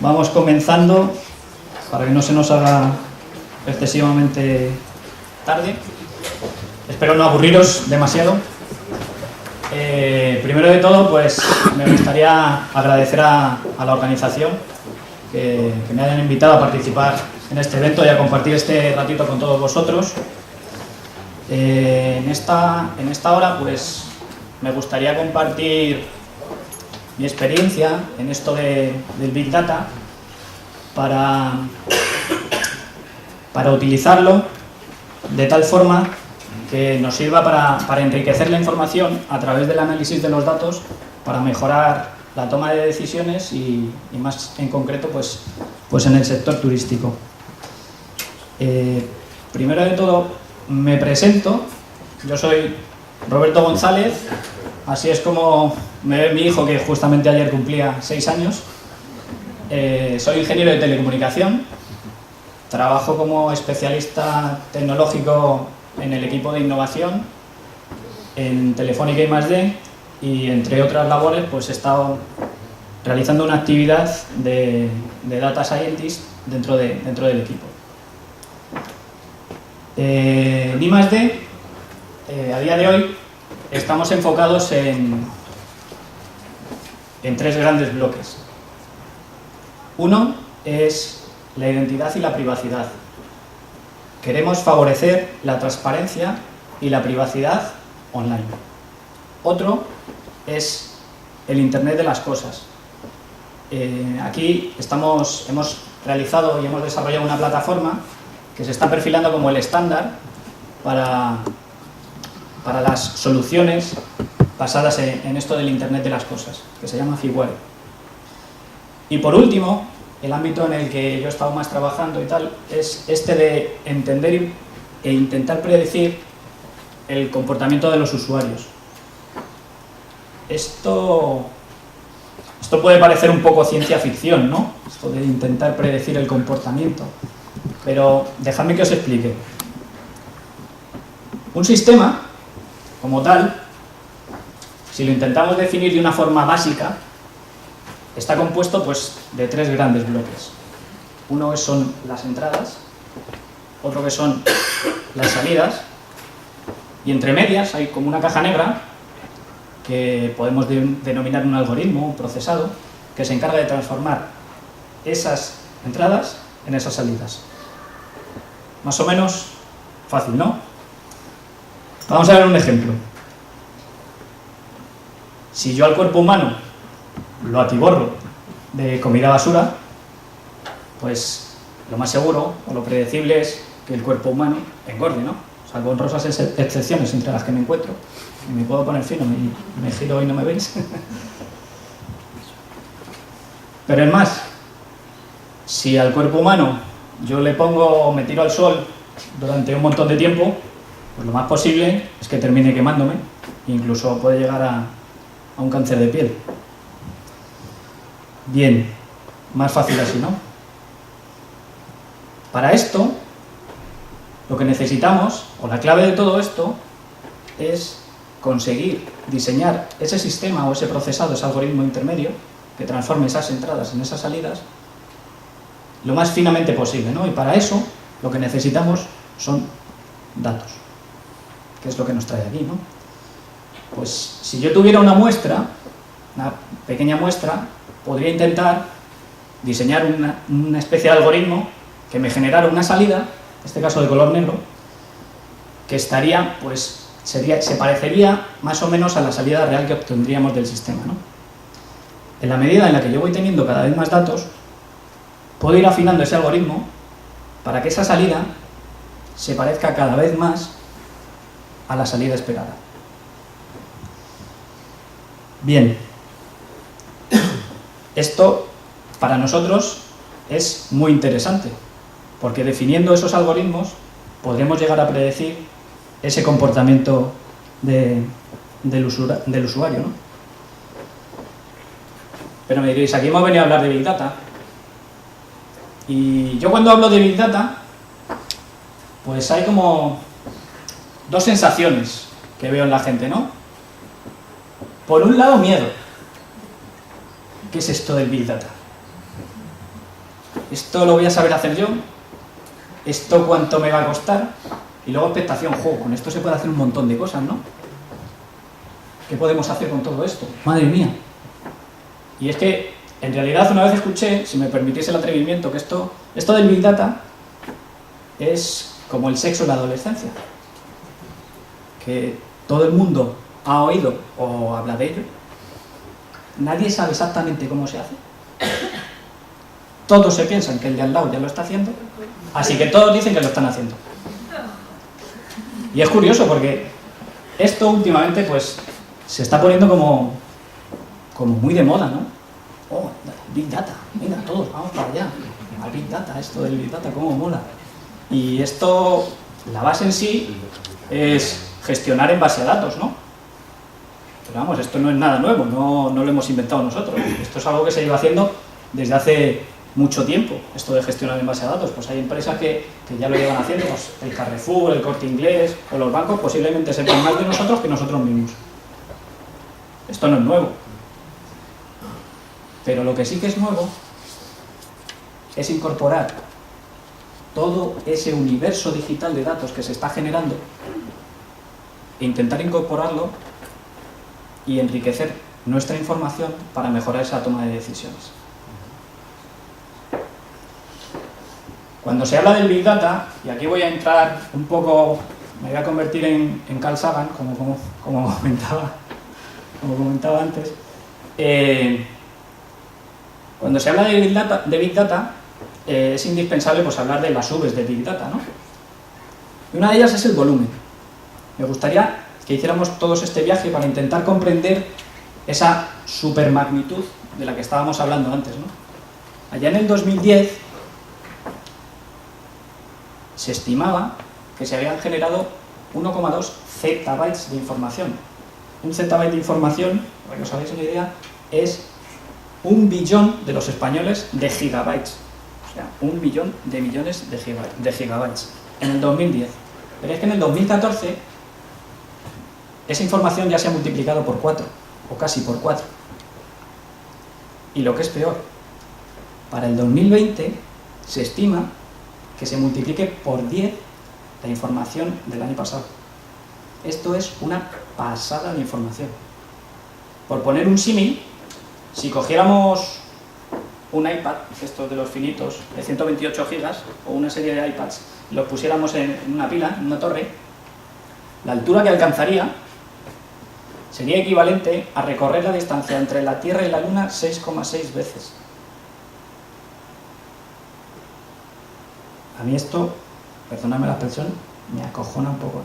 Vamos comenzando para que no se nos haga excesivamente tarde. Espero no aburriros demasiado. Primero de todo, pues me gustaría agradecer a la organización que me hayan invitado a participar en este evento y a compartir este ratito con todos vosotros. En esta hora, pues me gustaría compartir mi experiencia en esto del Big Data para utilizarlo de tal forma que nos sirva para enriquecer la información a través del análisis de los datos para mejorar la toma de decisiones y más en concreto pues en el sector turístico. Primero de todo me presento. Yo soy Roberto González, así es como me ve mi hijo, que justamente ayer cumplía 6 años. Soy ingeniero de telecomunicación, trabajo como especialista tecnológico en el equipo de innovación en Telefónica I+D, y entre otras labores pues he estado realizando una actividad de Data Scientist dentro del equipo. En I+D, a día de hoy, estamos enfocados en 3 grandes bloques. Uno es la identidad y la privacidad. Queremos favorecer la transparencia y la privacidad online. Otro es el Internet de las cosas. Aquí hemos realizado y hemos desarrollado una plataforma que se está perfilando como el estándar para las soluciones basadas en esto del Internet de las cosas, que se llama Figuare. Y por último, el ámbito en el que yo he estado más trabajando y tal, es este de entender e intentar predecir el comportamiento de los usuarios. Esto puede parecer un poco ciencia ficción, ¿no? Esto de intentar predecir el comportamiento. Pero dejadme que os explique. Un sistema, como tal, si lo intentamos definir de una forma básica, está compuesto pues de 3 grandes bloques. Uno son las entradas, otro que son las salidas, y entre medias hay como una caja negra que podemos denominar un algoritmo, un procesado, que se encarga de transformar esas entradas en esas salidas. Más o menos fácil, ¿no? Vamos a ver un ejemplo. Si yo al cuerpo humano lo atiborro de comida basura, pues lo más seguro o lo predecible es que el cuerpo humano engorde, ¿no? Salvo honrosas excepciones entre las que me encuentro. Y me puedo poner fino, me giro y no me veis. Pero es más, si al cuerpo humano yo me tiro al sol durante un montón de tiempo, pues lo más posible es que termine quemándome, incluso puede llegar a un cáncer de piel. Bien, más fácil así, ¿no? Para esto, lo que necesitamos, o la clave de todo esto, es conseguir diseñar ese sistema o ese procesado, ese algoritmo intermedio, que transforme esas entradas en esas salidas, lo más finamente posible, ¿no? Y para eso, lo que necesitamos son datos, que es lo que nos trae aquí, ¿no? Pues si yo tuviera una muestra, una pequeña muestra, podría intentar diseñar una especie de algoritmo que me generara una salida, en este caso de color negro, que estaría, pues, se parecería más o menos a la salida real que obtendríamos del sistema, ¿no? En la medida en la que yo voy teniendo cada vez más datos, puedo ir afinando ese algoritmo para que esa salida se parezca cada vez más a la salida esperada. Bien, esto para nosotros es muy interesante, porque definiendo esos algoritmos podremos llegar a predecir ese comportamiento del usuario, ¿no? Pero me diréis, aquí hemos venido a hablar de Big Data, y yo cuando hablo de Big Data, pues hay como 2 sensaciones que veo en la gente, ¿no? Por un lado, miedo. ¿Qué es esto del Big Data? ¿esto lo voy a saber hacer yo? ¿Esto cuánto me va a costar? Y luego expectación, con esto se puede hacer un montón de cosas, ¿no? ¿Qué podemos hacer con todo esto? Madre mía. Y es que, en realidad, una vez escuché, si me permitís el atrevimiento, que esto del Big Data es como el sexo en la adolescencia. Que todo el mundo ha oído o habla de ello. Nadie sabe exactamente cómo se hace. Todos se piensan que el de al lado ya lo está haciendo, así que todos dicen que lo están haciendo. Y es curioso porque esto últimamente pues se está poniendo como muy de moda, ¿no? Oh, Big Data, venga todos, vamos para allá. Al Big Data, esto del Big Data, cómo mola. Y esto, la base en sí es gestionar en base a datos, ¿no? Pero vamos, esto no es nada nuevo, no lo hemos inventado nosotros. Esto es algo que se lleva haciendo desde hace mucho tiempo, esto de gestionar en base a datos. Pues hay empresas que ya lo llevan haciendo, pues el Carrefour, el Corte Inglés o los bancos posiblemente sepan más de nosotros que nosotros mismos. Esto no es nuevo. Pero lo que sí que es nuevo es incorporar todo ese universo digital de datos que se está generando e intentar incorporarlo y enriquecer nuestra información para mejorar esa toma de decisiones. Cuando se habla del Big Data, y aquí voy a entrar un poco, me voy a convertir en Carl Sagan, como comentaba antes, cuando se habla de Big Data es indispensable pues, hablar de las V's de Big Data, ¿no? Y una de ellas es el volumen. Me gustaría que hiciéramos todos este viaje para intentar comprender esa supermagnitud de la que estábamos hablando antes, ¿no? Allá en el 2010 se estimaba que se habían generado 1,2 zettabytes de información. Un zettabyte de información, para que os hagáis una idea, es 1 billón de los españoles de gigabytes. O sea, 1 billón de millones de gigabytes. En el 2010. Pero es que en el 2014 esa información ya se ha multiplicado por 4, o casi por 4. Y lo que es peor, para el 2020 se estima que se multiplique por 10 la información del año pasado. Esto es una pasada de información. Por poner un símil, si cogiéramos un iPad, estos de los finitos, de 128 gigas, o una serie de iPads, y los pusiéramos en una pila, en una torre, la altura que alcanzaría sería equivalente a recorrer la distancia entre la Tierra y la Luna 6,6 veces. A mí esto, perdóname la expresión, me acojona un poco.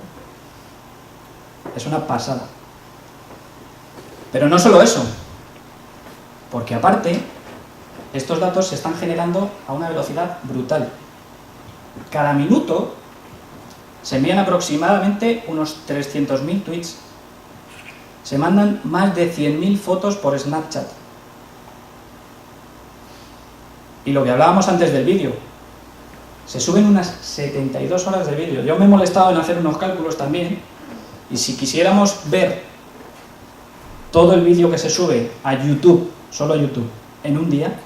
Es una pasada. Pero no solo eso, porque aparte, estos datos se están generando a una velocidad brutal. Cada minuto se envían aproximadamente unos 300.000 tweets. Se mandan más de 100.000 fotos por Snapchat. Y lo que hablábamos antes del vídeo, se suben unas 72 horas de vídeo. Yo me he molestado en hacer unos cálculos también, y si quisiéramos ver todo el vídeo que se sube a YouTube, solo a YouTube, en un día,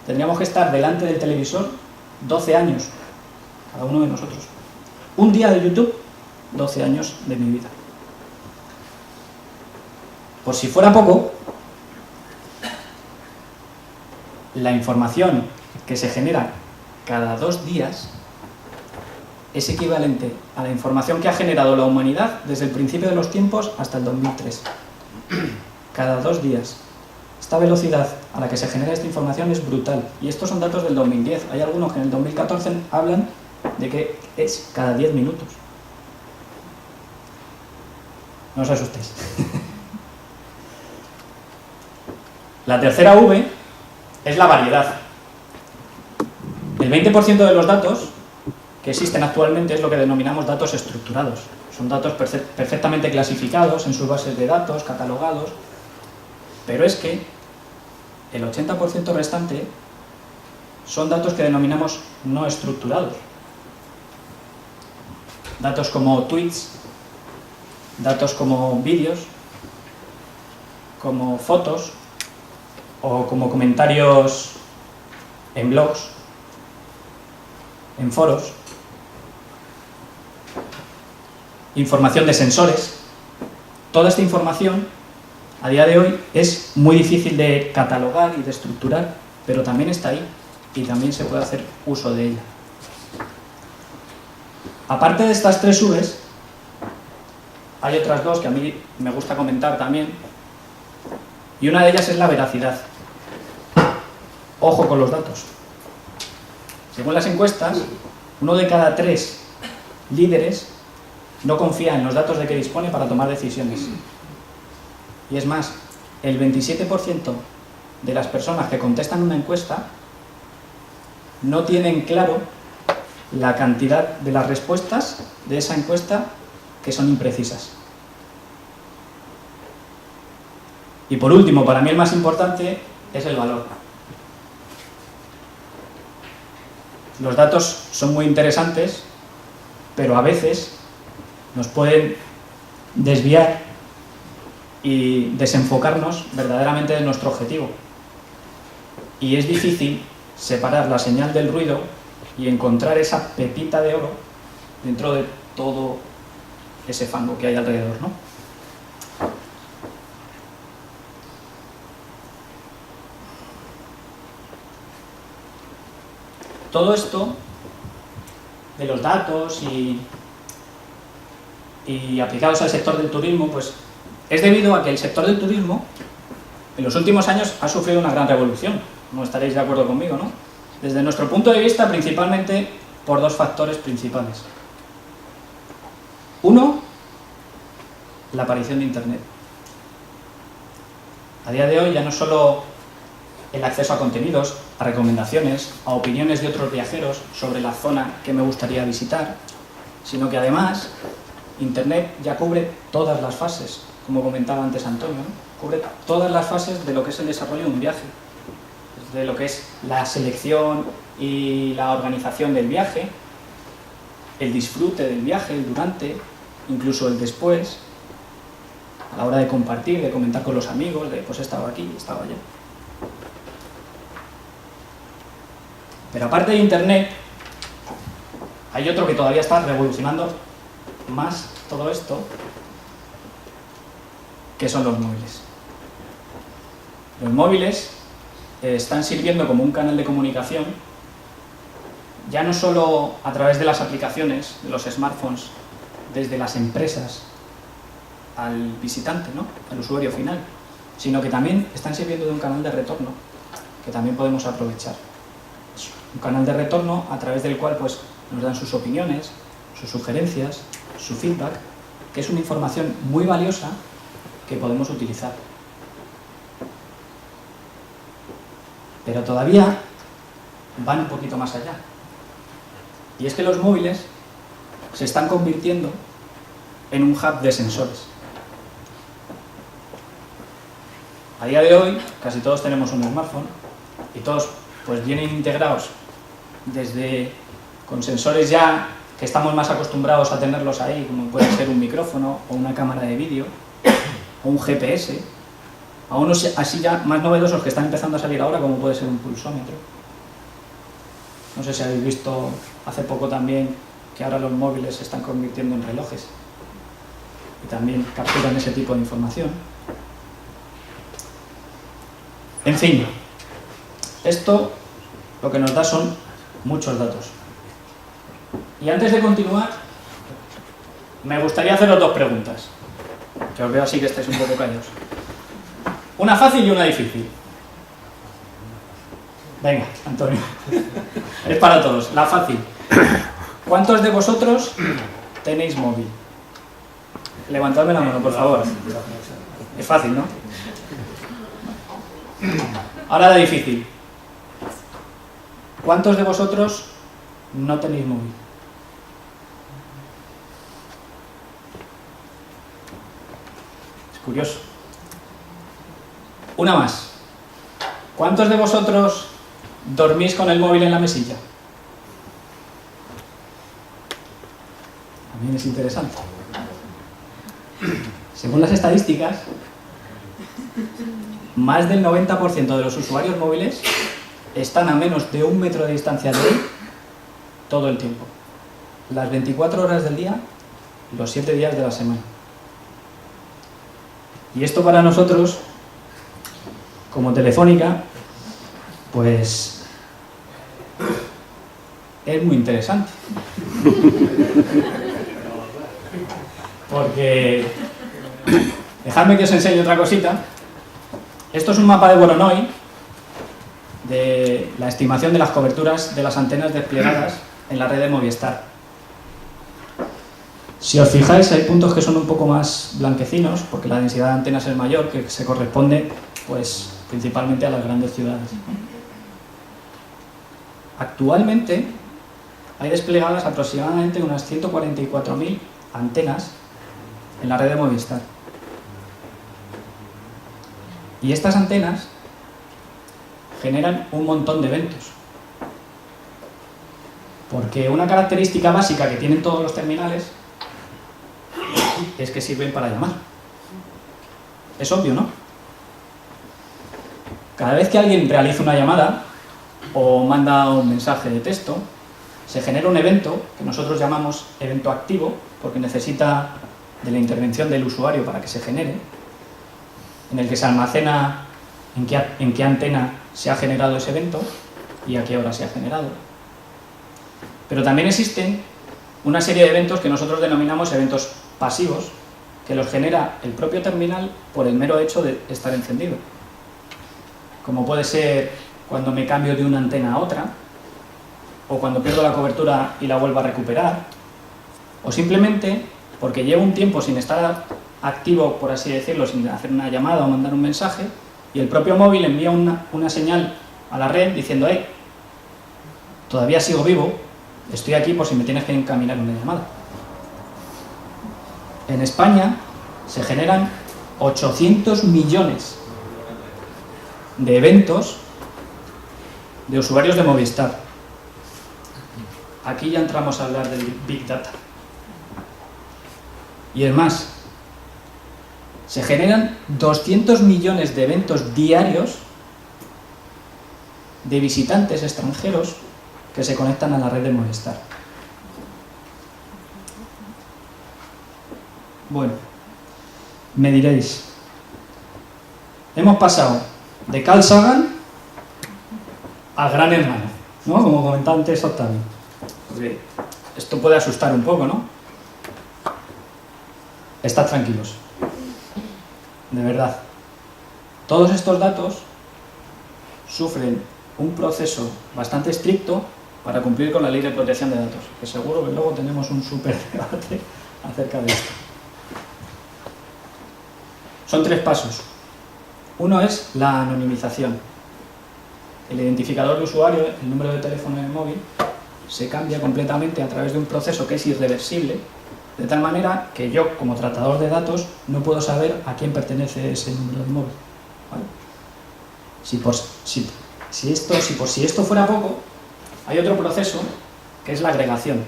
tendríamos que estar delante del televisor 12 años, cada uno de nosotros. Un día de YouTube, 12 años de mi vida. Por si fuera poco, la información que se genera cada 2 días es equivalente a la información que ha generado la humanidad desde el principio de los tiempos hasta el 2003. Cada 2 días. Esta velocidad a la que se genera esta información es brutal. Y estos son datos del 2010. Hay algunos que en el 2014 hablan de que es cada 10 minutos. No os asustéis. La tercera V es la variedad. El 20% de los datos que existen actualmente es lo que denominamos datos estructurados. Son datos perfectamente clasificados en sus bases de datos, catalogados, pero es que el 80% restante son datos que denominamos no estructurados. Datos como tweets, datos como vídeos, como fotos o como comentarios en blogs. en foros, información de sensores. Toda esta información, a día de hoy, es muy difícil de catalogar y de estructurar, pero también está ahí y también se puede hacer uso de ella. Aparte de estas 3 Vs, hay otras 2 que a mí me gusta comentar también, y una de ellas es la veracidad. Ojo con los datos. Según las encuestas, 1 de cada 3 líderes no confía en los datos de que dispone para tomar decisiones. Y es más, el 27% de las personas que contestan una encuesta no tienen claro la cantidad de las respuestas de esa encuesta que son imprecisas. Y por último, para mí el más importante es el valor. Los datos son muy interesantes, pero a veces nos pueden desviar y desenfocarnos verdaderamente de nuestro objetivo. Y es difícil separar la señal del ruido y encontrar esa pepita de oro dentro de todo ese fango que hay alrededor, ¿no? Todo esto de los datos y aplicados al sector del turismo, pues es debido a que el sector del turismo en los últimos años ha sufrido una gran revolución. No estaréis de acuerdo conmigo, ¿no? Desde nuestro punto de vista, principalmente por 2 factores principales. Uno, la aparición de Internet. A día de hoy ya no solo el acceso a contenidos, a recomendaciones, a opiniones de otros viajeros sobre la zona que me gustaría visitar, sino que además Internet ya cubre todas las fases, como comentaba antes Antonio, ¿no? Cubre todas las fases de lo que es el desarrollo de un viaje, de lo que es la selección y la organización del viaje, el disfrute del viaje, el durante, incluso el después, a la hora de compartir, de comentar con los amigos, de pues he estado aquí, he estado allá. Pero aparte de Internet, hay otro que todavía está revolucionando más todo esto, que son los móviles. Los móviles están sirviendo como un canal de comunicación, ya no solo a través de las aplicaciones, de los smartphones, desde las empresas al visitante, ¿no? Al usuario final, sino que también están sirviendo de un canal de retorno que también podemos aprovechar. Es un canal de retorno a través del cual pues, nos dan sus opiniones, sus sugerencias, su feedback, que es una información muy valiosa que podemos utilizar. Pero todavía van un poquito más allá. Y es que los móviles se están convirtiendo en un hub de sensores. A día de hoy, casi todos tenemos un smartphone y todos pues vienen integrados desde con sensores ya que estamos más acostumbrados a tenerlos ahí, como puede ser un micrófono o una cámara de vídeo o un GPS, a unos así ya más novedosos que están empezando a salir ahora, como puede ser un pulsómetro. No sé si habéis visto hace poco también que ahora los móviles se están convirtiendo en relojes y también capturan ese tipo de información. En fin, esto lo que nos da son muchos datos. Y antes de continuar, me gustaría haceros 2 preguntas, que os veo así que estáis un poco callados. Una fácil y una difícil. Venga, Antonio. Es para todos. La fácil. ¿Cuántos de vosotros tenéis móvil? Levantadme la mano, por favor. Es fácil, ¿no? Ahora la difícil. ¿Cuántos de vosotros no tenéis móvil? Es curioso. Una más. ¿Cuántos de vosotros dormís con el móvil en la mesilla? También es interesante. Según las estadísticas, más del 90% de los usuarios móviles están a menos de 1 metro de distancia de él todo el tiempo. Las 24 horas del día, los 7 días de la semana. Y esto para nosotros, como Telefónica, pues es muy interesante. Porque, dejadme que os enseñe otra cosita. Esto es un mapa de Voronoi, de la estimación de las coberturas de las antenas desplegadas en la red de Movistar. Si os fijáis, hay puntos que son un poco más blanquecinos, porque la densidad de antenas es mayor, que se corresponde pues, principalmente a las grandes ciudades. Actualmente hay desplegadas aproximadamente unas 144.000 antenas en la red de Movistar. Y estas antenas generan un montón de eventos. Porque una característica básica que tienen todos los terminales es que sirven para llamar. Es obvio, ¿no? Cada vez que alguien realiza una llamada o manda un mensaje de texto, se genera un evento que nosotros llamamos evento activo, porque necesita de la intervención del usuario para que se genere, en el que se almacena en qué antena se ha generado ese evento y a qué hora se ha generado. Pero también existen una serie de eventos que nosotros denominamos eventos pasivos, que los genera el propio terminal por el mero hecho de estar encendido. Como puede ser cuando me cambio de una antena a otra, o cuando pierdo la cobertura y la vuelvo a recuperar, o simplemente porque llevo un tiempo sin estar activo, por así decirlo, sin hacer una llamada o mandar un mensaje, y el propio móvil envía una señal a la red diciendo: hey, todavía sigo vivo, estoy aquí por si me tienes que encaminar una llamada. En España se generan 800 millones de eventos de usuarios de Movistar. Aquí ya entramos a hablar del Big Data. Y es más, se generan 200 millones de eventos diarios de visitantes extranjeros que se conectan a la red de Movistar. Bueno, me diréis, hemos pasado de Carl Sagan al Gran Hermano, ¿no? Como comentaba antes Octavio. Porque esto puede asustar un poco, ¿no? Estad tranquilos. De verdad. Todos estos datos sufren un proceso bastante estricto para cumplir con la Ley de Protección de Datos, que seguro que luego tenemos un súper debate acerca de esto. Son 3 pasos. Uno es la anonimización. El identificador de usuario, el número de teléfono en el móvil, se cambia completamente a través de un proceso que es irreversible, de tal manera que yo, como tratador de datos, no puedo saber a quién pertenece ese número de móvil. ¿Vale? Si esto fuera poco, hay otro proceso que es la agregación.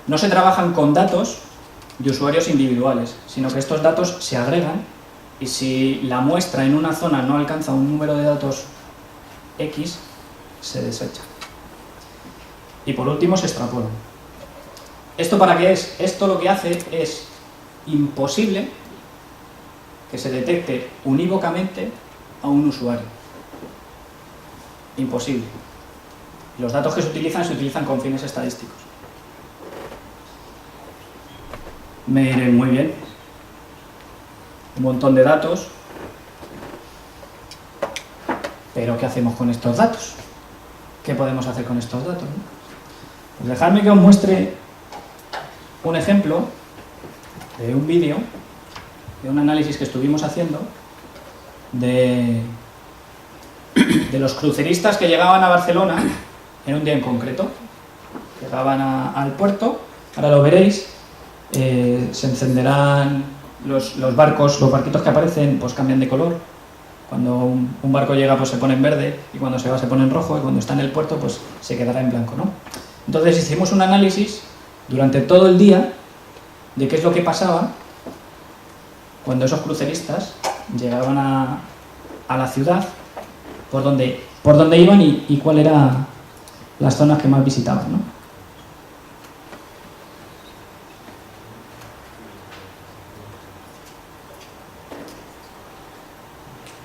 No se trabajan con datos de usuarios individuales, sino que estos datos se agregan y si la muestra en una zona no alcanza un número de datos X, se desecha. Y por último se extrapolan. ¿Esto para qué es? Esto lo que hace es imposible que se detecte unívocamente a un usuario. Imposible. Los datos que se utilizan con fines estadísticos. Me diré, muy bien. Un montón de datos. Pero ¿qué hacemos con estos datos? ¿Qué podemos hacer con estos datos? Pues dejadme que os muestre un ejemplo de un vídeo, de un análisis que estuvimos haciendo de los cruceristas que llegaban a Barcelona en un día en concreto. Llegaban al puerto, ahora lo veréis, se encenderán los barcos, los barquitos que aparecen pues cambian de color. Cuando un barco llega pues se pone en verde y cuando se va se pone en rojo y cuando está en el puerto pues se quedará en blanco, ¿no? Entonces hicimos un análisis durante todo el día de qué es lo que pasaba cuando esos cruceristas llegaban a la ciudad, por dónde iban y cuál era las zonas que más visitaban, ¿no?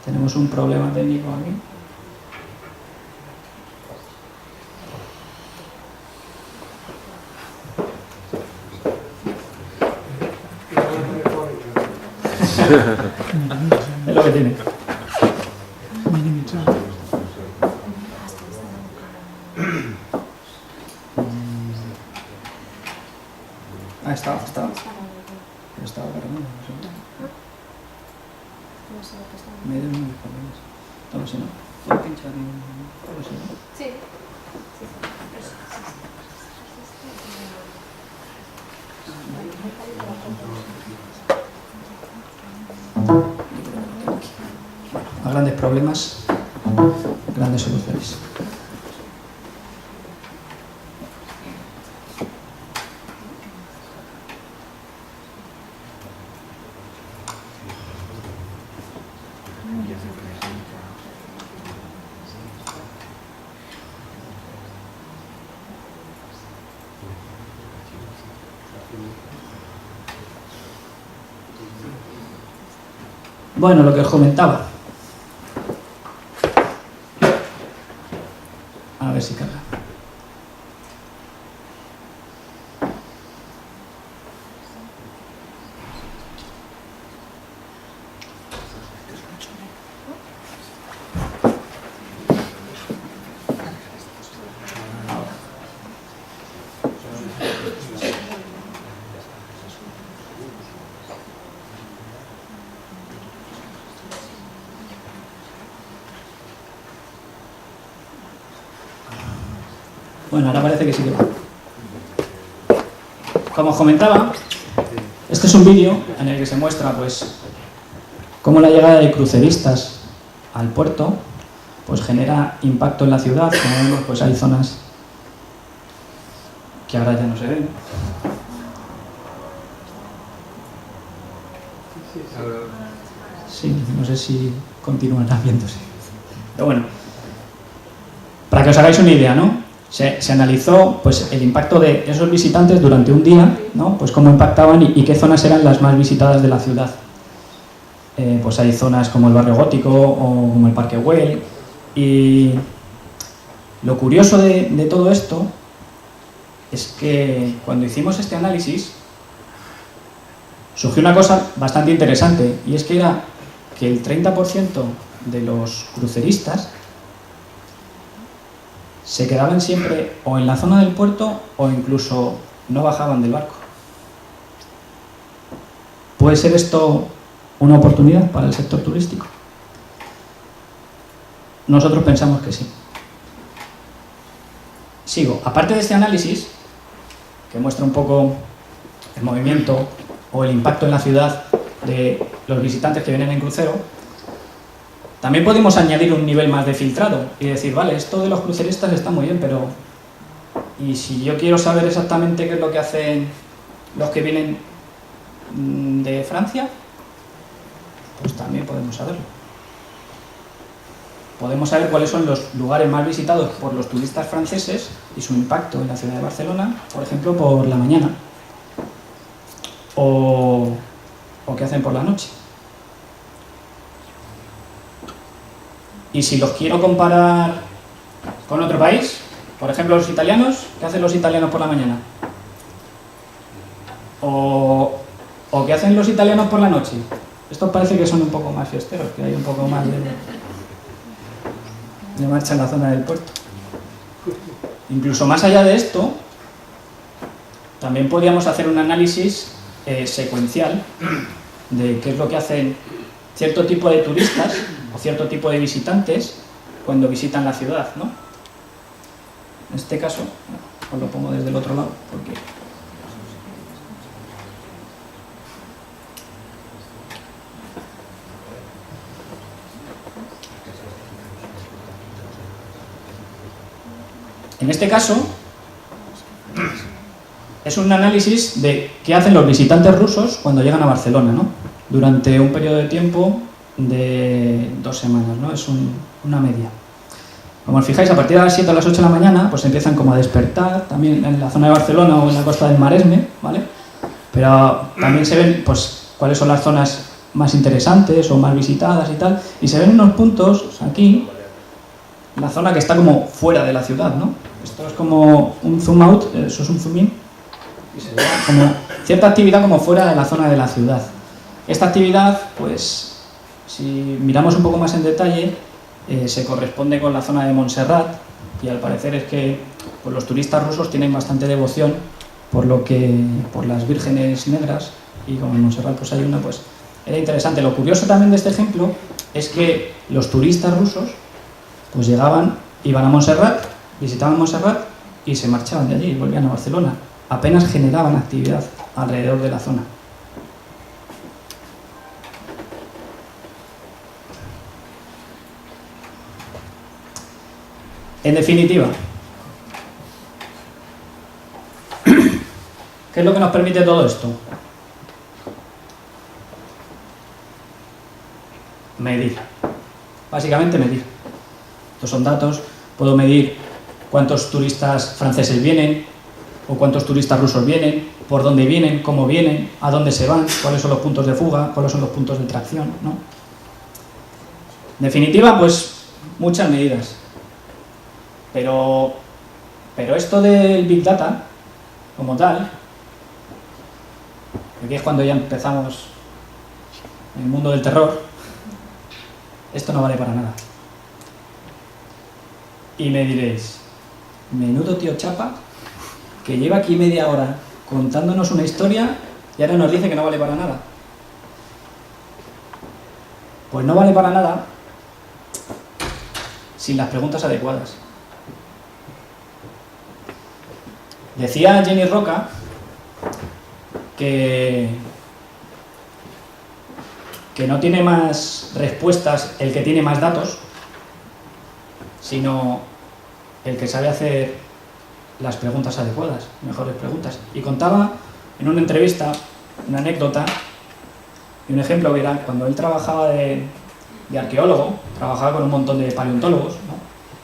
Tenemos un problema técnico aquí. Es lo que tiene. Estaba cargando, no sé. Me dio unos problemas. No sé, ¿no? ¿Puedo pinchar en algo así, no? Sí. A grandes problemas, grandes soluciones. Bueno, lo que os comentaba. A ver si carga. Bueno, ahora parece que sí que va. Como os comentaba, este es un vídeo en el que se muestra pues cómo la llegada de cruceristas al puerto pues genera impacto en la ciudad. Como vemos, pues hay zonas que ahora ya no se ven. Sí, no sé si continuará viéndose. Pero bueno, para que os hagáis una idea, ¿no? Se analizó pues, el impacto de esos visitantes durante un día, ¿no? Pues cómo impactaban y qué zonas eran las más visitadas de la ciudad. Pues hay zonas como el barrio gótico o como el Parque Güell. Y lo curioso de todo esto es que cuando hicimos este análisis surgió una cosa bastante interesante, y es que era que el 30% de los cruceristas se quedaban siempre o en la zona del puerto o incluso no bajaban del barco. ¿Puede ser esto una oportunidad para el sector turístico? Nosotros pensamos que sí. Sigo. Aparte de este análisis, que muestra un poco el movimiento o el impacto en la ciudad de los visitantes que vienen en crucero, también podemos añadir un nivel más de filtrado y decir, vale, esto de los cruceristas está muy bien, pero ¿y si yo quiero saber exactamente qué es lo que hacen los que vienen de Francia? Pues también podemos saberlo. Podemos saber cuáles son los lugares más visitados por los turistas franceses y su impacto en la ciudad de Barcelona, por ejemplo, por la mañana. O qué hacen por la noche. Y si los quiero comparar con otro país, por ejemplo los italianos, ¿qué hacen los italianos por la mañana? ¿O qué hacen los italianos por la noche? Estos parece que son un poco más fiesteros, que hay un poco más de marcha en la zona del puerto. Incluso más allá de esto, también podríamos hacer un análisis secuencial de qué es lo que hacen cierto tipo de turistas o cierto tipo de visitantes cuando visitan la ciudad, ¿no? En este caso, os lo pongo desde el otro lado, porque en este caso es un análisis de qué hacen los visitantes rusos cuando llegan a Barcelona, ¿no? Durante un periodo de tiempo de 2 semanas, ¿no? Es una media. Como os fijáis, a partir de las 7 o las 8 de la mañana, pues empiezan como a despertar, también en la zona de Barcelona o en la costa del Maresme, ¿vale? Pero también se ven, pues, cuáles son las zonas más interesantes o más visitadas y tal, y se ven unos puntos aquí, la zona que está como fuera de la ciudad, ¿no? Esto es como un zoom out, eso es un zoom in, y se ve como cierta actividad como fuera de la zona de la ciudad. Esta actividad, pues, si miramos un poco más en detalle, se corresponde con la zona de Montserrat, y al parecer es que pues, los turistas rusos tienen bastante devoción por las vírgenes negras, y como en Montserrat pues hay una, pues era interesante. Lo curioso también de este ejemplo es que los turistas rusos pues llegaban, iban a Montserrat, visitaban Montserrat y se marchaban de allí y volvían a Barcelona. Apenas generaban actividad alrededor de la zona. En definitiva, ¿qué es lo que nos permite todo esto? Medir. Básicamente medir. Estos son datos. Puedo medir cuántos turistas franceses vienen o cuántos turistas rusos vienen, por dónde vienen, cómo vienen, a dónde se van, cuáles son los puntos de fuga, cuáles son los puntos de tracción, ¿no? En definitiva, pues muchas medidas. Pero esto del Big Data, como tal, aquí es cuando ya empezamos en el mundo del terror, esto no vale para nada. Y me diréis, menudo tío chapa, que lleva aquí media hora contándonos una historia y ahora nos dice que no vale para nada. Pues no vale para nada sin las preguntas adecuadas. Decía Jenny Roca que no tiene más respuestas el que tiene más datos, sino el que sabe hacer las preguntas adecuadas, mejores preguntas. Y contaba en una entrevista una anécdota y un ejemplo que era cuando él trabajaba de arqueólogo, trabajaba con un montón de paleontólogos, ¿no?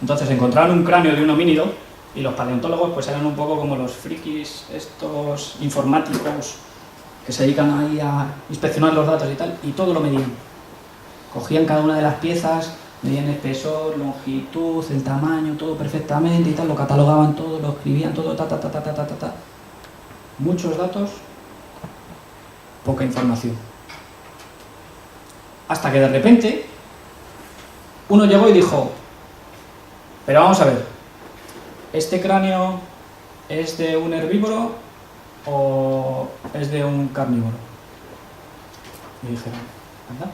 Entonces encontraron un cráneo de un homínido y los paleontólogos pues eran un poco como los frikis, estos informáticos que se dedican ahí a inspeccionar los datos y tal, y todo lo medían. Cogían cada una de las piezas, medían el espesor, longitud, el tamaño, todo perfectamente y tal, lo catalogaban todo, lo escribían todo, ta. Muchos datos, poca información. Hasta que de repente uno llegó y dijo, pero vamos a ver, ¿este cráneo es de un herbívoro o es de un carnívoro? Y dijeron, anda.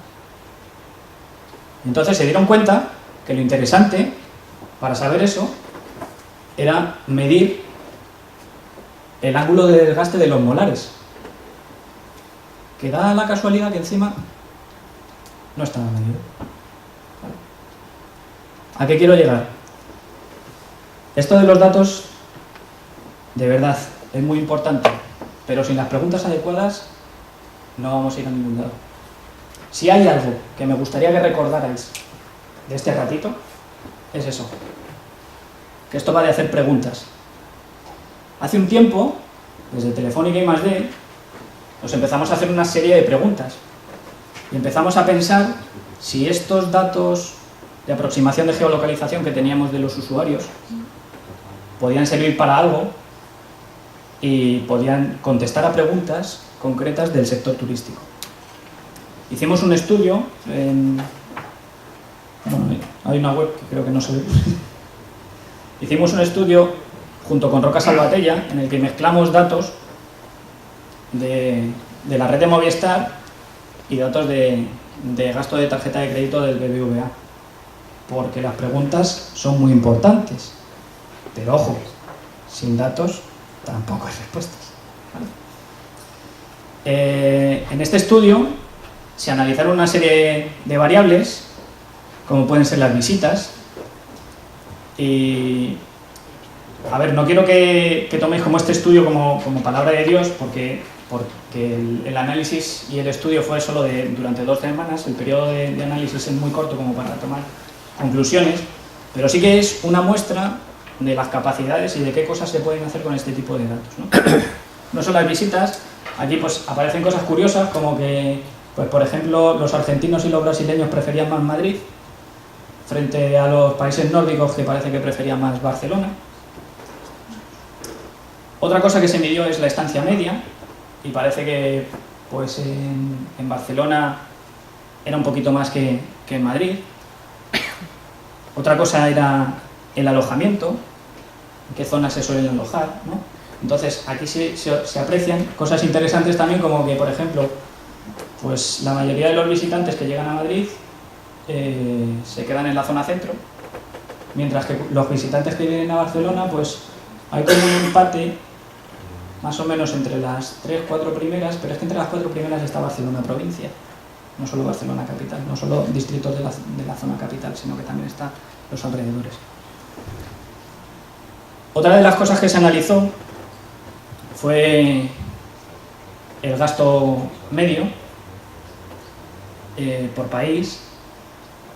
Entonces se dieron cuenta que lo interesante para saber eso era medir el ángulo de desgaste de los molares, que da la casualidad que encima no estaba medido. ¿A qué quiero llegar? Esto de los datos, de verdad, es muy importante, pero sin las preguntas adecuadas no vamos a ir a ningún lado. Si hay algo que me gustaría que recordarais de este ratito, es eso, que esto va de hacer preguntas. Hace un tiempo, desde Telefónica I+D, nos empezamos a hacer una serie de preguntas y empezamos a pensar si estos datos de aproximación de geolocalización que teníamos de los usuarios podían servir para algo y podían contestar a preguntas concretas del sector turístico. Hicimos un estudio hay una web que creo que no se ve. Hicimos un estudio junto con Roca Salvatella en el que mezclamos datos de la red de Movistar y datos de gasto de tarjeta de crédito del BBVA, porque las preguntas son muy importantes, pero ojo, sin datos tampoco hay respuestas, ¿vale? En este estudio se analizaron una serie de variables, como pueden ser las visitas, y a ver, no quiero que toméis como este estudio como palabra de Dios, porque el análisis y el estudio fue solo durante 2 semanas, el periodo de análisis es muy corto como para tomar conclusiones, Pero sí que es una muestra de las capacidades y de qué cosas se pueden hacer con este tipo de datos, ¿no? No son las visitas, aquí pues aparecen cosas curiosas como que, pues por ejemplo, los argentinos y los brasileños preferían más Madrid frente a los países nórdicos que parece que preferían más Barcelona. Otra cosa que se midió es la estancia media y parece que pues en Barcelona era un poquito más que en Madrid. Otra cosa era el alojamiento, en qué zonas se suelen alojar, ¿no? Entonces aquí se aprecian cosas interesantes también, como que, por ejemplo, pues la mayoría de los visitantes que llegan a Madrid se quedan en la zona centro, mientras que los visitantes que vienen a Barcelona, pues hay como un empate más o menos entre las 3-4 primeras, pero es que entre las 4 primeras está Barcelona provincia, no solo Barcelona capital, no solo distritos de la zona capital, sino que también están los alrededores. Otra de las cosas que se analizó fue el gasto medio por país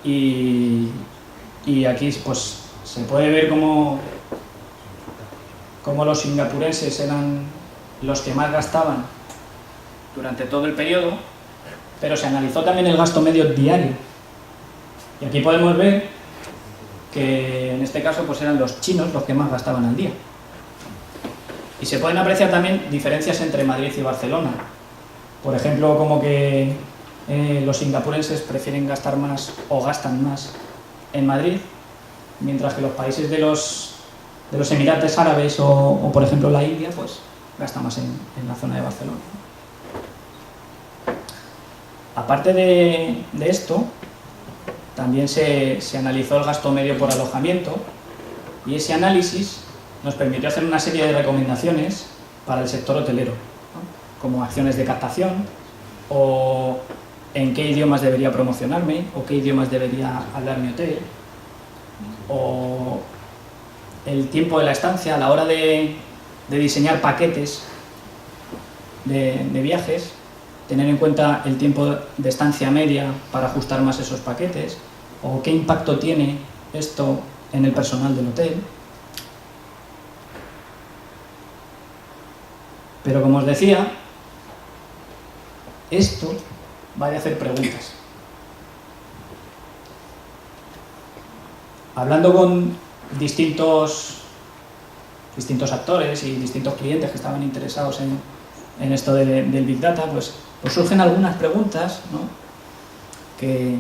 y aquí pues se puede ver cómo los singapurenses eran los que más gastaban durante todo el periodo, pero se analizó también el gasto medio diario. Y aquí podemos ver que en este caso pues eran los chinos los que más gastaban al día. Y se pueden apreciar también diferencias entre Madrid y Barcelona. Por ejemplo, como que los singapurenses prefieren gastar más o gastan más en Madrid, mientras que los países de los Emiratos Árabes o por ejemplo la India, pues gasta más en la zona de Barcelona. Aparte de esto, también se analizó el gasto medio por alojamiento y ese análisis nos permitió hacer una serie de recomendaciones para el sector hotelero, ¿no? Como acciones de captación o en qué idiomas debería promocionarme o qué idiomas debería hablar mi hotel, o el tiempo de la estancia a la hora de diseñar paquetes de viajes, tener en cuenta el tiempo de estancia media para ajustar más esos paquetes, o qué impacto tiene esto en el personal del hotel. Pero como os decía, esto va a hacer preguntas. Hablando con distintos actores y distintos clientes que estaban interesados en esto del Big Data, pues surgen algunas preguntas, ¿no? que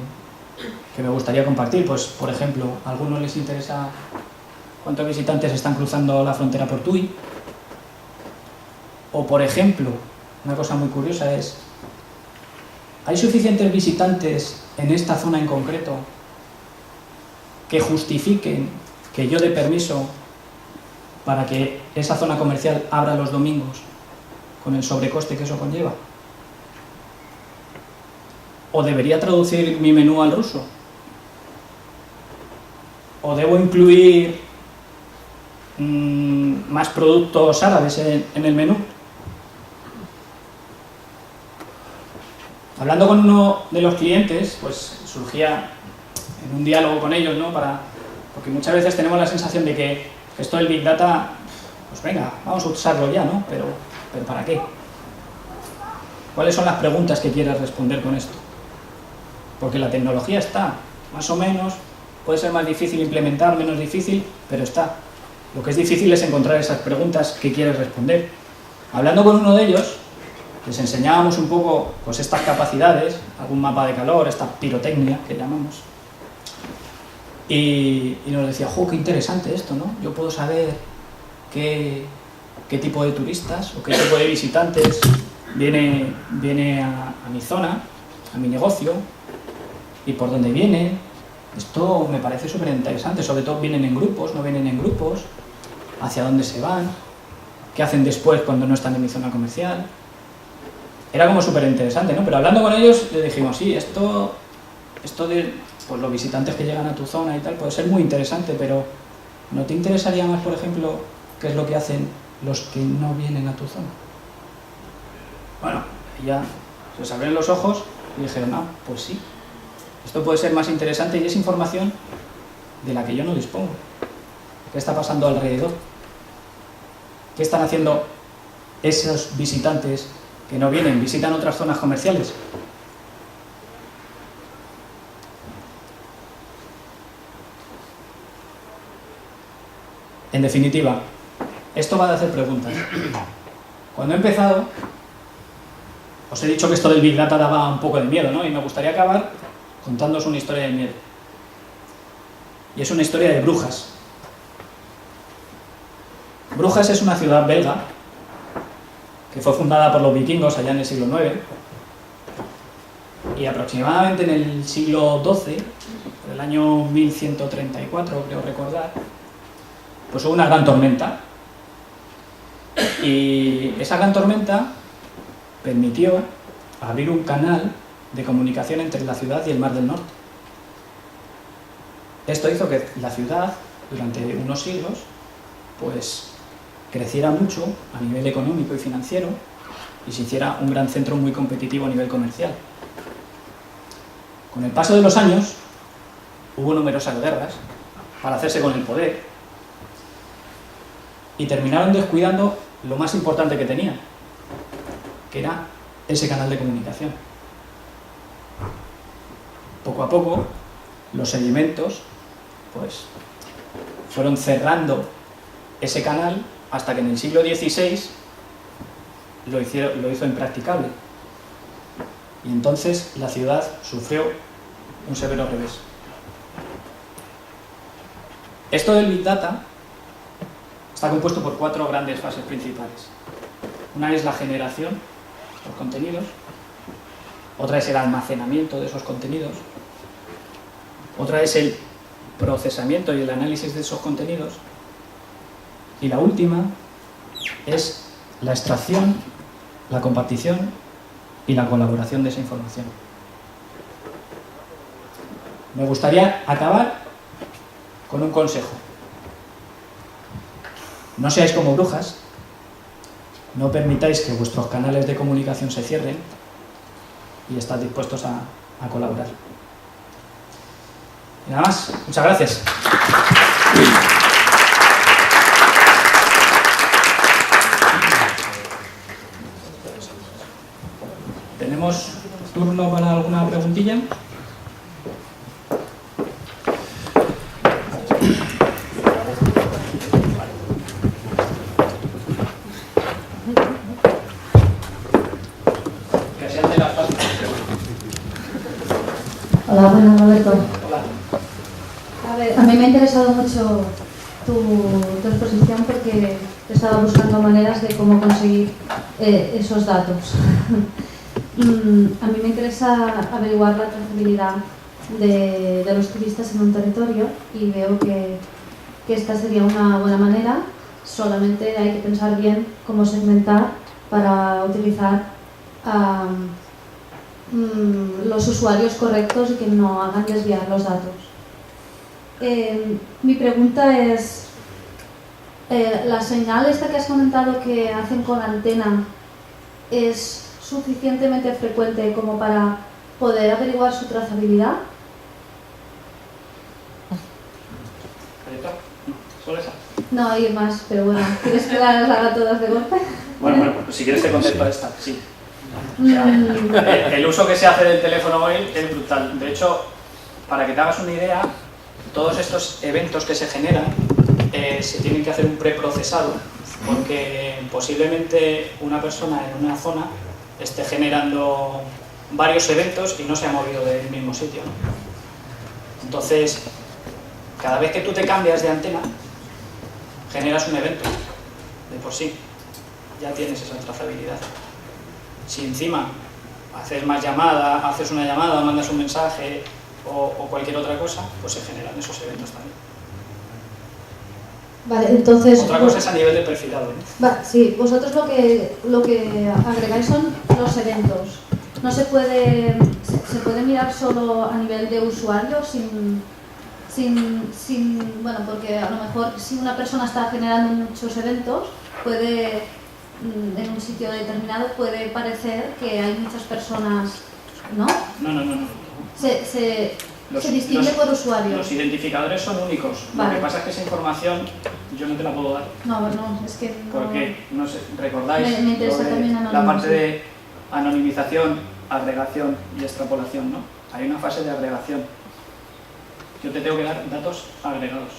me gustaría compartir. Pues, por ejemplo, a algunos les interesa cuántos visitantes están cruzando la frontera por TUI. O, por ejemplo, una cosa muy curiosa es, ¿hay suficientes visitantes en esta zona en concreto que justifiquen que yo dé permiso para que esa zona comercial abra los domingos con el sobrecoste que eso conlleva? ¿O debería traducir mi menú al ruso? ¿O debo incluir más productos árabes en el menú? Hablando con uno de los clientes, pues surgía en un diálogo con ellos, ¿no? Porque muchas veces tenemos la sensación de que esto del Big Data, pues venga, vamos a usarlo ya, ¿no? Pero ¿para qué? ¿Cuáles son las preguntas que quieres responder con esto? Porque la tecnología está, más o menos, puede ser más difícil implementar, menos difícil, pero está. Lo que es difícil es encontrar esas preguntas que quieres responder. Hablando con uno de ellos, les enseñábamos un poco pues estas capacidades, algún mapa de calor, esta pirotecnia que llamamos. Y nos decía, ¡jo, qué interesante esto!, ¿no? Yo puedo saber qué tipo de turistas o qué tipo de visitantes viene a mi zona, a mi negocio, y por dónde vienen. Esto me parece súper interesante, sobre todo vienen en grupos, no vienen en grupos, hacia dónde se van, qué hacen después cuando no están en mi zona comercial. Era como súper interesante, ¿no? Pero hablando con ellos le dijimos, sí, esto de pues los visitantes que llegan a tu zona y tal puede ser muy interesante, pero ¿no te interesaría más, por ejemplo, qué es lo que hacen los que no vienen a tu zona? Bueno, ya se les abrieron los ojos y dijeron, pues sí, esto puede ser más interesante, y es información de la que yo no dispongo. ¿Qué está pasando alrededor? ¿Qué están haciendo esos visitantes que no vienen, visitan otras zonas comerciales? En definitiva, esto va a hacer preguntas. Cuando he empezado, os he dicho que esto del Big Data daba un poco de miedo, ¿no? Y me gustaría acabar contándoos una historia de miedo. Y es una historia de Brujas. Brujas es una ciudad belga que fue fundada por los vikingos allá en el siglo IX, y aproximadamente en el siglo XII, por el año 1134, creo recordar, pues hubo una gran tormenta. Y esa gran tormenta permitió abrir un canal de comunicación entre la ciudad y el Mar del Norte. Esto hizo que la ciudad, durante unos siglos, pues creciera mucho a nivel económico y financiero y se hiciera un gran centro muy competitivo a nivel comercial. Con el paso de los años, hubo numerosas guerras para hacerse con el poder y terminaron descuidando lo más importante que tenían, que era ese canal de comunicación. Poco a poco, los sedimentos pues fueron cerrando ese canal hasta que en el siglo XVI lo hizo impracticable. Y entonces la ciudad sufrió un severo revés. Esto del Big Data está compuesto por 4 grandes fases principales. Una es la generación de contenidos, otra es el almacenamiento de esos contenidos, otra es el procesamiento y el análisis de esos contenidos, y la última es la extracción, la compartición y la colaboración de esa información. Me gustaría acabar con un consejo. No seáis como Brujas, no permitáis que vuestros canales de comunicación se cierren y estad dispuestos a colaborar. Y nada más, muchas gracias. ¿Tenemos turno para alguna preguntilla? Hola, buenas, Roberto. Hola. A ver, a mí me ha interesado mucho tu exposición porque estaba buscando maneras de cómo conseguir esos datos. A mí me interesa averiguar la trazabilidad de los turistas en un territorio y veo que esta sería una buena manera. Solamente hay que pensar bien cómo segmentar para utilizar los usuarios correctos y que no hagan desviar los datos. Mi pregunta es, ¿la señal esta que has comentado que hacen con antena es suficientemente frecuente como para poder averiguar su trazabilidad? ¿Solo esa? No, hay más, pero bueno, ¿quieres que las haga todas de golpe? Bueno, pues si quieres te contesto a esta, sí. O sea, el uso que se hace del teléfono móvil es brutal. De hecho, para que te hagas una idea, todos estos eventos que se generan se tienen que hacer un preprocesado, porque posiblemente una persona en una zona esté generando varios eventos y no se ha movido del mismo sitio, ¿no? Entonces, cada vez que tú te cambias de antena, generas un evento de por sí. Ya tienes esa trazabilidad. Si encima haces una llamada, mandas un mensaje o cualquier otra cosa, pues se generan esos eventos también. Vale, entonces... Otra cosa es a nivel de perfilado, ¿no? Sí, vosotros lo que agregáis son los eventos. No se puede mirar solo a nivel de usuario bueno, porque a lo mejor si una persona está generando muchos eventos, en un sitio determinado puede parecer que hay muchas personas, ¿no? No. Se distingue por usuario. Los identificadores son únicos. Vale. Lo que pasa es que esa información yo no te la puedo dar. No, es que no... Porque, no sé, ¿recordáis? Me interesa también la parte de anonimización, agregación y extrapolación, ¿no? Hay una fase de agregación. Yo te tengo que dar datos agregados.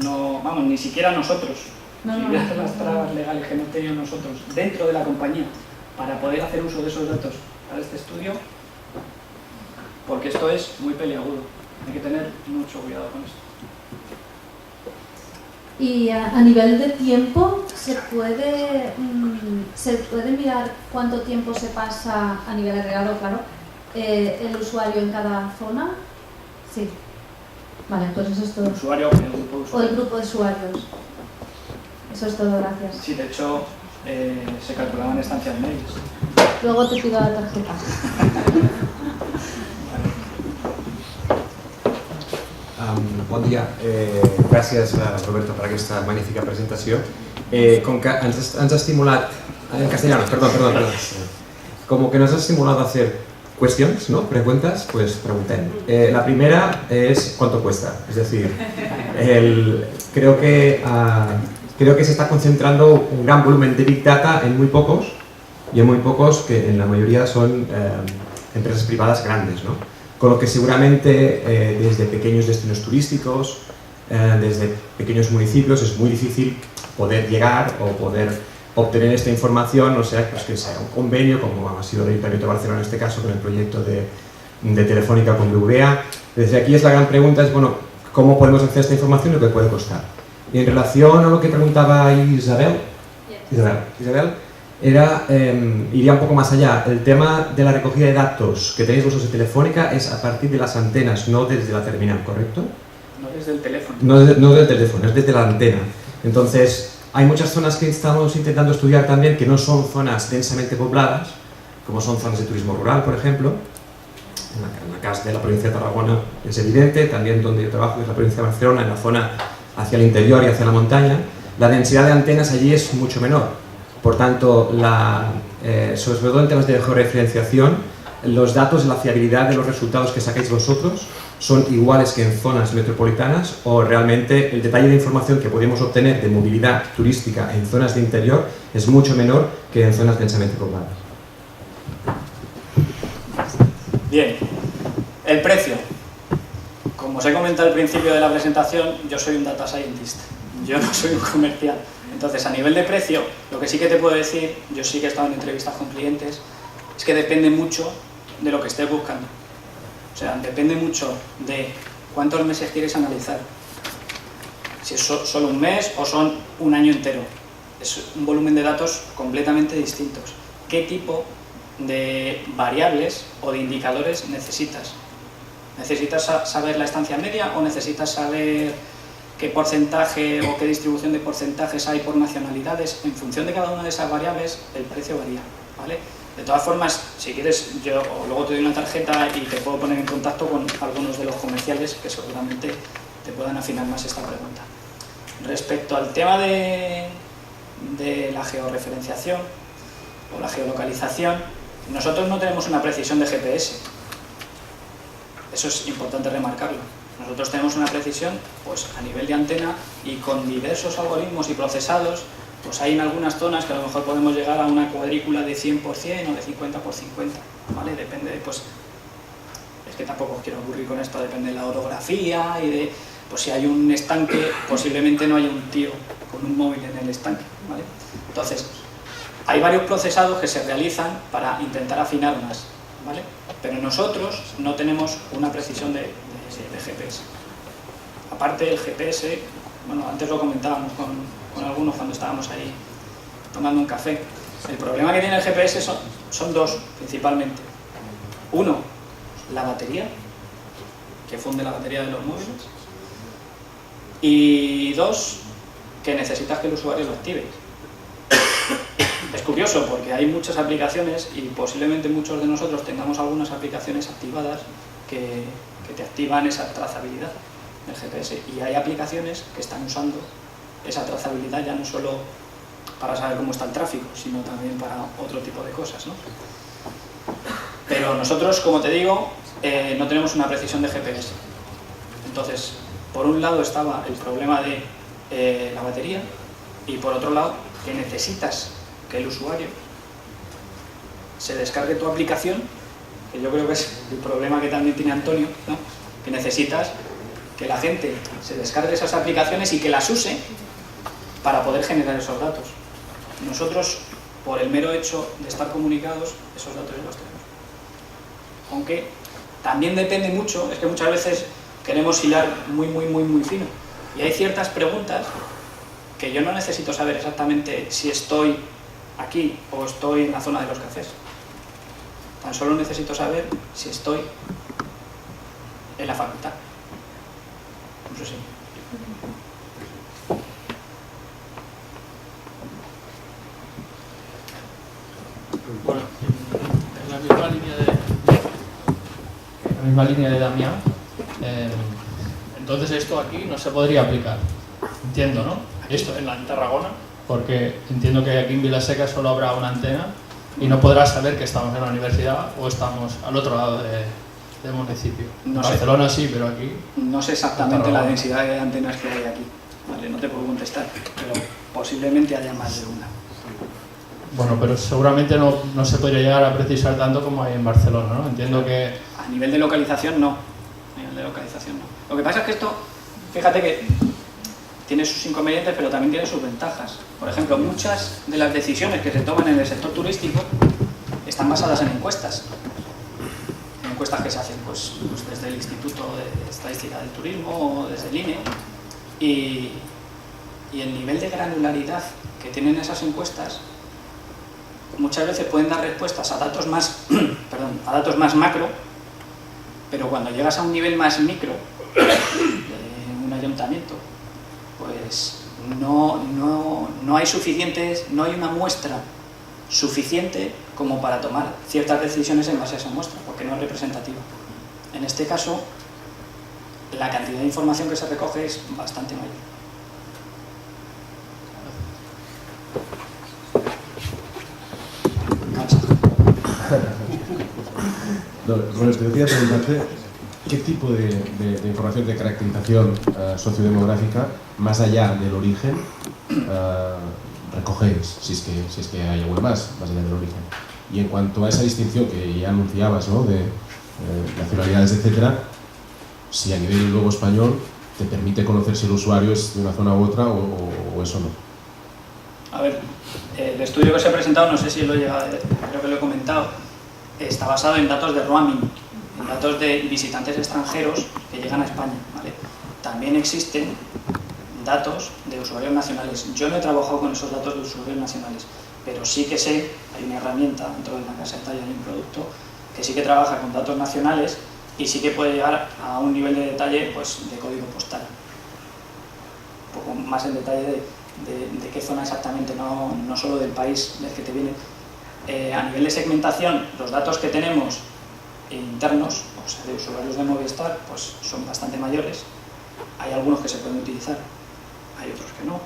No, vamos, ni siquiera nosotros. Si vieras las trabas legales que hemos tenido nosotros dentro de la compañía para poder hacer uso de esos datos para este estudio, porque esto es muy peliagudo. Hay que tener mucho cuidado con esto. Y a nivel de tiempo, ¿se puede mirar cuánto tiempo se pasa a nivel agregado, claro, el usuario en cada zona? Sí. Vale, pues eso es todo. ¿El usuario o el grupo de usuarios? O el grupo de usuarios. Eso es todo, gracias. Sí, de hecho, se calculaban estancias medias. Luego te pido la tarjeta. Bon dia, gràcies Roberto per aquesta magnífica presentació. Com que ens ha estimulat, en castellano, perdón, como que nos ha estimulado a hacer cuestiones, ¿no? Preguntas, pues preguntem. La primera es ¿cuánto cuesta? Es decir, creo que se está concentrando un gran volumen de Big Data en muy pocos, y en muy pocos que en la mayoría son empresas privadas grandes, ¿no? Con lo que seguramente desde pequeños destinos turísticos, desde pequeños municipios es muy difícil poder llegar o poder obtener esta información, o sea, pues que sea un convenio, como ha sido el Ayuntamiento de Barcelona en este caso con el proyecto de Telefónica con BBVA. Desde aquí la gran pregunta es, bueno, ¿cómo podemos acceder a esta información y lo que puede costar? Y en relación a lo que preguntaba Isabel, iría un poco más allá. El tema de la recogida de datos que tenéis vosotros de Telefónica es a partir de las antenas, no desde la terminal, ¿correcto? No desde el teléfono. No desde el teléfono, es desde la antena. Entonces, hay muchas zonas que estamos intentando estudiar también que no son zonas densamente pobladas, como son zonas de turismo rural, por ejemplo. En la casa de la provincia de Tarragona es evidente, también donde yo trabajo, que es la provincia de Barcelona, en la zona hacia el interior y hacia la montaña, la densidad de antenas allí es mucho menor. Por tanto, sobre todo en temas de georreferenciación, los datos de la fiabilidad de los resultados que sacáis vosotros son iguales que en zonas metropolitanas, o realmente el detalle de información que podemos obtener de movilidad turística en zonas de interior es mucho menor que en zonas densamente pobladas. Bien, el precio. Como os he comentado al principio de la presentación, yo soy un data scientist, yo no soy un comercial. Entonces, a nivel de precio, lo que sí que te puedo decir, yo sí que he estado en entrevistas con clientes, es que depende mucho de lo que estés buscando. O sea, depende mucho de cuántos meses quieres analizar. Si es solo un mes o son un año entero. Es un volumen de datos completamente distintos. ¿Qué tipo de variables o de indicadores necesitas? ¿Necesitas saber la estancia media o necesitas saber qué porcentaje o qué distribución de porcentajes hay por nacionalidades? En función de cada una de esas variables, el precio varía, ¿vale? De todas formas, si quieres, yo luego te doy una tarjeta y te puedo poner en contacto con algunos de los comerciales que seguramente te puedan afinar más esta pregunta. Respecto al tema de la georreferenciación o la geolocalización, nosotros no tenemos una precisión de GPS. Eso es importante remarcarlo. Nosotros tenemos una precisión pues, a nivel de antena, y con diversos algoritmos y procesados, pues hay en algunas zonas que a lo mejor podemos llegar a una cuadrícula de 100% o de 50 por 50, ¿vale? Depende de, pues, es que tampoco os quiero aburrir con esto, depende de la orografía y de, pues si hay un estanque, posiblemente no haya un tío con un móvil en el estanque, ¿vale? Entonces, hay varios procesados que se realizan para intentar afinar más, ¿vale? Pero nosotros no tenemos una precisión de GPS. Aparte del GPS, bueno, antes lo comentábamos con algunos cuando estábamos ahí tomando un café. El problema que tiene el GPS son dos, principalmente. Uno, la batería, que funde la batería de los móviles. Y dos, que necesitas que el usuario lo active. Es curioso porque hay muchas aplicaciones y posiblemente muchos de nosotros tengamos algunas aplicaciones activadas que te activan esa trazabilidad del GPS, y hay aplicaciones que están usando esa trazabilidad ya no solo para saber cómo está el tráfico, sino también para otro tipo de cosas, ¿no? Pero nosotros, como te digo, no tenemos una precisión de GPS. Entonces, por un lado estaba el problema de la batería y por otro lado que necesitas que el usuario se descargue tu aplicación, que yo creo que es el problema que también tiene Antonio, ¿no? Que necesitas que la gente se descargue esas aplicaciones y que las use para poder generar esos datos. Nosotros, por el mero hecho de estar comunicados, esos datos ya los tenemos. Aunque también depende mucho, es que muchas veces queremos hilar muy fino. Y hay ciertas preguntas que yo no necesito saber exactamente si estoy aquí o estoy en la zona de los cafés. Tan solo necesito saber si estoy en la facultad. Eso sí. Bueno, en la misma línea de Damián, entonces esto aquí no se podría aplicar, entiendo, ¿no? Esto en Tarragona, porque entiendo que aquí en Vilaseca solo habrá una antena y no podrás saber que estamos en la universidad o estamos al otro lado del municipio. No en sé. Barcelona sí, pero aquí... No sé exactamente la densidad de antenas que hay aquí, ¿vale? No te puedo contestar, pero posiblemente haya más de una. Bueno, pero seguramente no se podría llegar a precisar tanto como hay en Barcelona, ¿no? Entiendo que... A nivel de localización no. A nivel de localización no. Lo que pasa es que esto, fíjate que tiene sus inconvenientes, pero también tiene sus ventajas. Por ejemplo, muchas de las decisiones que se toman en el sector turístico están basadas en encuestas. En encuestas que se hacen pues desde el Instituto de Estadística del Turismo o desde el INE. Y el nivel de granularidad que tienen esas encuestas muchas veces pueden dar respuestas a datos más, a datos más macro, pero cuando llegas a un nivel más micro de un ayuntamiento, pues no hay suficientes, no hay una muestra suficiente como para tomar ciertas decisiones en base a esa muestra, porque no es representativa. En este caso, la cantidad de información que se recoge es bastante mayor. No, Roberto, yo quería preguntarte qué tipo de información de caracterización sociodemográfica, más allá del origen, recogéis, si es que hay algo más allá del origen. Y en cuanto a esa distinción que ya anunciabas, ¿no?, de nacionalidades, etcétera, si a nivel luego español te permite conocer si el usuario es de una zona u otra o eso no. A ver, el estudio que os he presentado, no sé si lo he llegado, creo que lo he comentado, está basado en datos de roaming, en datos de visitantes extranjeros que llegan a España, ¿vale? También existen datos de usuarios nacionales. Yo no he trabajado con esos datos de usuarios nacionales, pero sí que sé, hay una herramienta dentro de la casa de detalle, hay un producto que sí que trabaja con datos nacionales y sí que puede llegar a un nivel de detalle pues, de código postal. Un poco más en detalle de qué zona exactamente, no solo del país del que te viene. A nivel de segmentación, los datos que tenemos internos, o sea, de usuarios de Movistar, pues son bastante mayores. Hay algunos que se pueden utilizar, hay otros que no.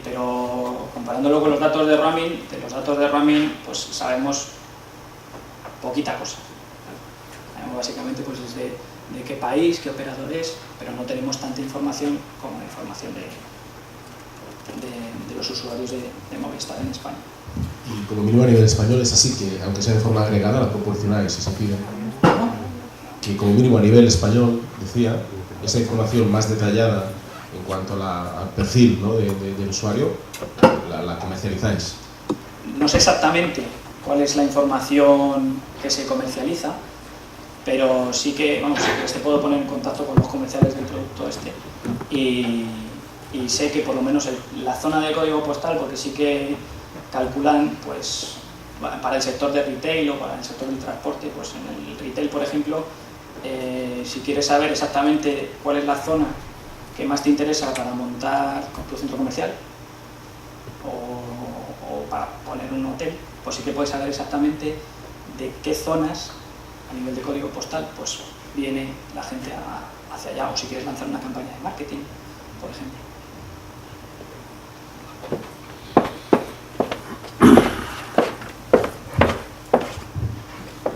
Pero comparándolo con los datos de roaming, pues sabemos poquita cosa. Sabemos básicamente pues de qué país, qué operador es, pero no tenemos tanta información como la información de los usuarios de Movistar en España. Y como mínimo a nivel español es así, que aunque sea de forma agregada la proporcionáis, si se fija. Que como mínimo a nivel español, decía, esa información más detallada en cuanto al perfil, ¿no?, del usuario, la comercializáis. No sé exactamente cuál es la información que se comercializa, pero sí que, te puedo poner en contacto con los comerciales del producto este y sé que por lo menos la zona de código postal, porque sí que calculan pues para el sector de retail o para el sector del transporte, pues en el retail, por ejemplo, si quieres saber exactamente cuál es la zona que más te interesa para montar tu centro comercial o para poner un hotel, pues sí que puedes saber exactamente de qué zonas a nivel de código postal pues viene la gente hacia allá, o si quieres lanzar una campaña de marketing, por ejemplo.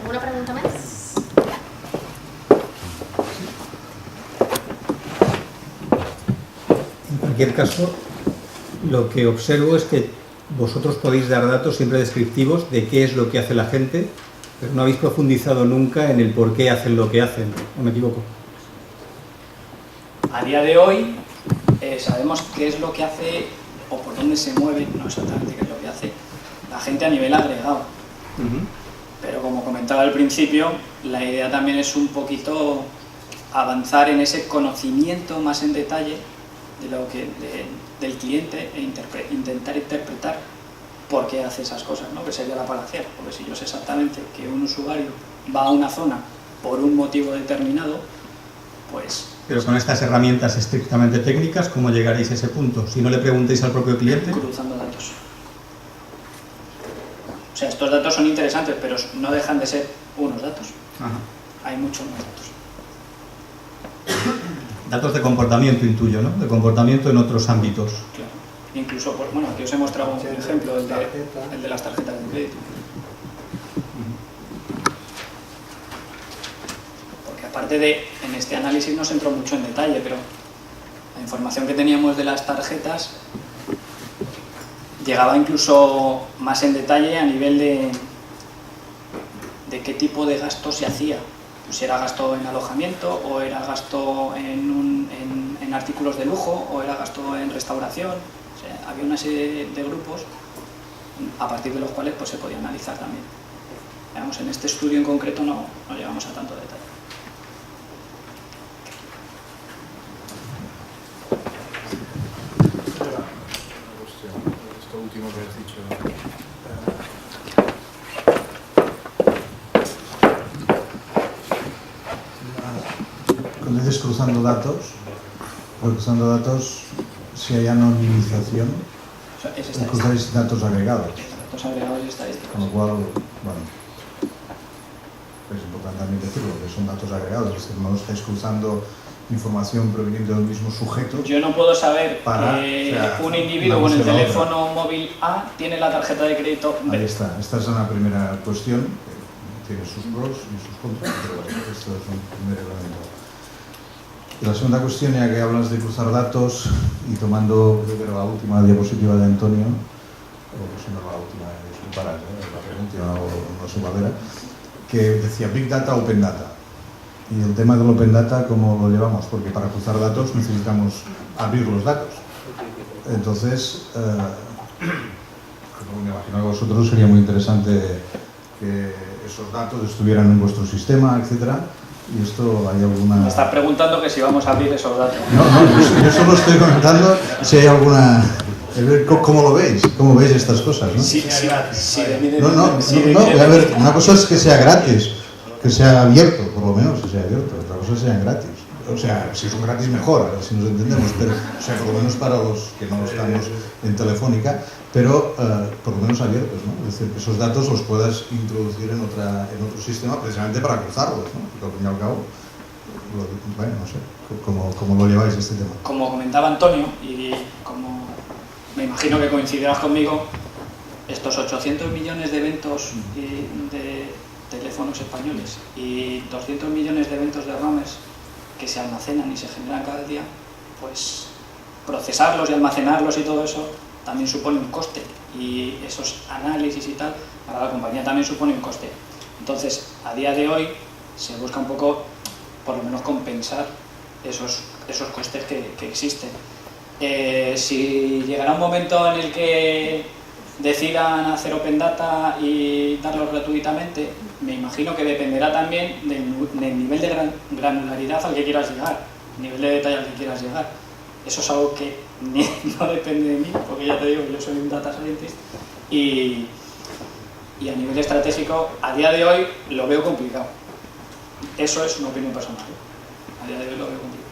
¿Alguna pregunta más? cualquier caso, lo que observo es que vosotros podéis dar datos siempre descriptivos de qué es lo que hace la gente, pero no habéis profundizado nunca en el por qué hacen lo que hacen. ¿No me equivoco? A día de hoy sabemos qué es lo que hace o por dónde se mueve, no exactamente qué es lo que hace la gente a nivel agregado. Pero como comentaba al principio, la idea también es un poquito avanzar en ese conocimiento más en detalle de lo que, del cliente e intentar interpretar por qué hace esas cosas, ¿no? Que sería la palaciar, porque si yo sé exactamente que un usuario va a una zona por un motivo determinado, pues... Pero con estas herramientas estrictamente técnicas, ¿cómo llegaréis a ese punto? Si no le preguntéis al propio cliente... Cruzando datos. O sea, estos datos son interesantes, pero no dejan de ser unos datos. Ajá. Hay muchos más datos. Datos de comportamiento, intuyo, ¿no? De comportamiento en otros ámbitos. Claro. Incluso, pues, bueno, aquí os he mostrado un ejemplo, el de las tarjetas de crédito. Porque aparte de, en este análisis no se entró mucho en detalle, pero la información que teníamos de las tarjetas llegaba incluso más en detalle a nivel de qué tipo de gasto se hacía. Pues si era gasto en alojamiento, o era gasto en artículos de lujo, o era gasto en restauración. O sea, había una serie de grupos a partir de los cuales pues, se podía analizar también. Digamos, en este estudio en concreto no llegamos a tanto detalle. Esto último que has dicho. Cuando dices cruzando datos, si hay anonimización, O sea, es cruzáis datos agregados. datos agregados y estadísticos. Con lo cual, bueno, es importante también decirlo, que son datos agregados, es decir, no estáis cruzando información proveniente del mismo sujeto. Yo no puedo saber Para, que o sea, un individuo con el teléfono móvil A tiene la tarjeta de crédito B. Ahí está, esta es una primera cuestión, que tiene sus pros y sus contras, pero bueno, esto es un primer elemento. Y la segunda cuestión, ya que hablas de cruzar datos, y tomando, creo que era la última diapositiva de Antonio, o si no la última, disculparás, la penúltima o no sé cuál era, que decía Big Data, Open Data. Y el tema del Open Data, ¿cómo lo llevamos? Porque para cruzar datos necesitamos abrir los datos. Entonces, me imagino que a vosotros sería muy interesante que esos datos estuvieran en vuestro sistema, etcétera. Y esto, ¿hay alguna...? Me está preguntando que si vamos a abrir esos datos. No, yo solo estoy comentando si hay alguna... ¿Cómo lo veis? ¿Cómo veis estas cosas, no? Sí, A ver, una cosa es que sea gratis, que sea abierto, por lo menos que sea abierto. Otra cosa es que sean gratis. O sea, si son gratis mejor, a ver si nos entendemos, pero, o sea, por lo menos para los que no estamos en Telefónica, pero por lo menos abiertos, ¿no? Es decir, que esos datos los puedas introducir en otro sistema precisamente para cruzarlos, ¿no? Porque al fin y al cabo, bueno, no sé, ¿cómo lo lleváis este tema? Como comentaba Antonio, y como me imagino que coincidirás conmigo, estos 800 millones de eventos de teléfonos españoles y 200 millones de eventos de roamers que se almacenan y se generan cada día, pues procesarlos y almacenarlos y todo eso también supone un coste, y esos análisis y tal para la compañía también supone un coste. Entonces, a día de hoy se busca un poco, por lo menos, compensar esos costes que existen. Si llegará un momento en el que decidan hacer Open Data y darlo gratuitamente, me imagino que dependerá también del nivel de granularidad al que quieras llegar, nivel de detalle al que quieras llegar. Eso es algo que no depende de mí, porque ya te digo, yo soy un data scientist, y a nivel estratégico, a día de hoy lo veo complicado. Eso es una opinión personal. A día de hoy lo veo complicado.